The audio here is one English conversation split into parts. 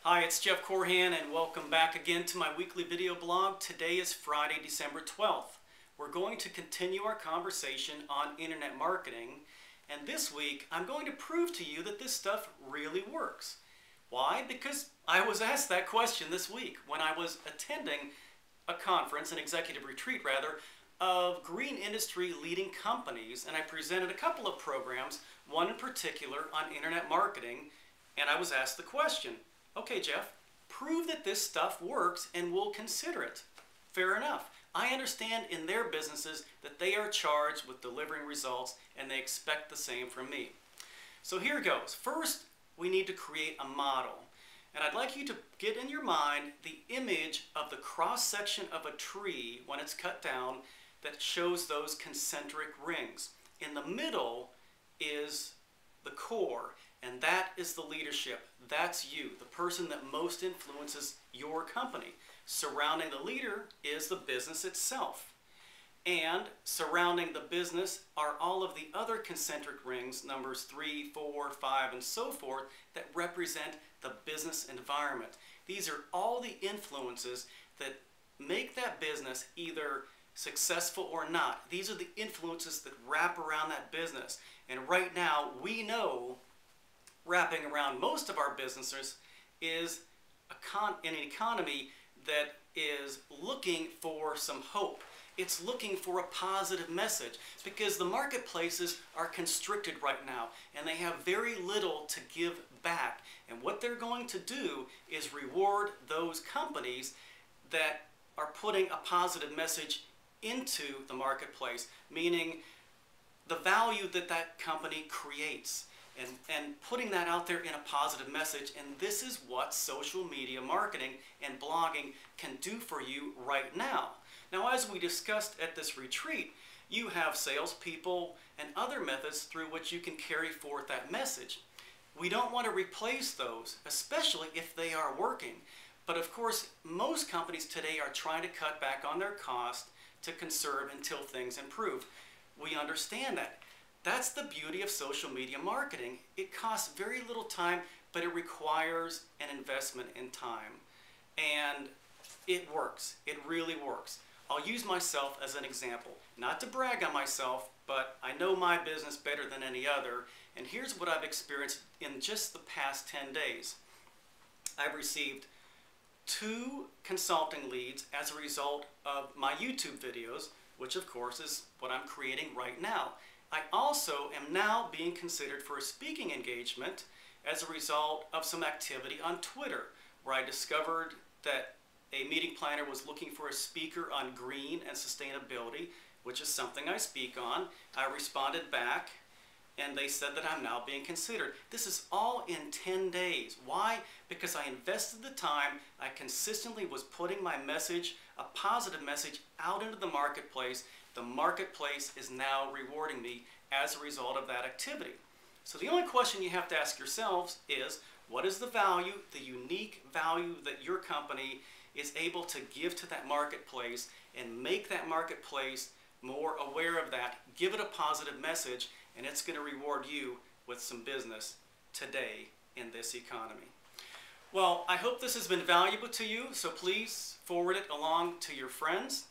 Hi, it's Jeff Korhan and welcome back again to my weekly video blog. Today is Friday, December 12th. We're going to continue our conversation on internet marketing, and this week I'm going to prove to you that this stuff really works. Why? Because I was asked that question this week when I was attending a conference, an executive retreat rather, of green industry leading companies, and I presented a couple of programs, one in particular on internet marketing, and I was asked the question, okay, Jeff, prove that this stuff works and we'll consider it. Fair enough. I understand in their businesses that they are charged with delivering results and they expect the same from me. So here goes. First, we need to create a model. And I'd like you to get in your mind the image of the cross-section of a tree when it's cut down that shows those concentric rings. In the middle is the core, and that is the leadership. That's you, the person that most influences your company. Surrounding the leader is the business itself. And surrounding the business are all of the other concentric rings, numbers 3, 4, 5, and so forth, that represent the business environment. These are all the influences that make that business either successful or not. These are the influences that wrap around that business. And right now, we know wrapping around most of our businesses is an economy that is looking for some hope. It's looking for a positive message because the marketplaces are constricted right now and they have very little to give back. And what they're going to do is reward those companies that are putting a positive message into the marketplace, meaning the value that that company creates. And putting that out there in a positive message. And this is what social media marketing and blogging can do for you right now. Now, as we discussed at this retreat, you have salespeople and other methods through which you can carry forth that message. We don't want to replace those, especially if they are working. But of course, most companies today are trying to cut back on their cost to conserve until things improve. We understand that. That's the beauty of social media marketing. It costs very little time, but it requires an investment in time. And it works. It really works. I'll use myself as an example. Not to brag on myself, but I know my business better than any other. And here's what I've experienced in just the past 10 days. I've received 2 consulting leads as a result of my YouTube videos, which of course is what I'm creating right now. I also am now being considered for a speaking engagement as a result of some activity on Twitter, where I discovered that a meeting planner was looking for a speaker on green and sustainability, which is something I speak on. I responded back, and they said that I'm now being considered. This is all in 10 days. Why? Because I invested the time, I consistently was putting my message, a positive message, out into the marketplace. The marketplace is now rewarding me as a result of that activity. So the only question you have to ask yourselves is, what is the value, the unique value that your company is able to give to that marketplace and make that marketplace more aware of that, give it a positive message, and it's going to reward you with some business today in this economy. Well, I hope this has been valuable to you, so please forward it along to your friends.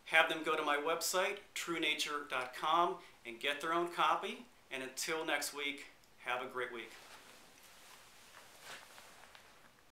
Have them go to my website, truenature.com, and get their own copy. And until next week, have a great week.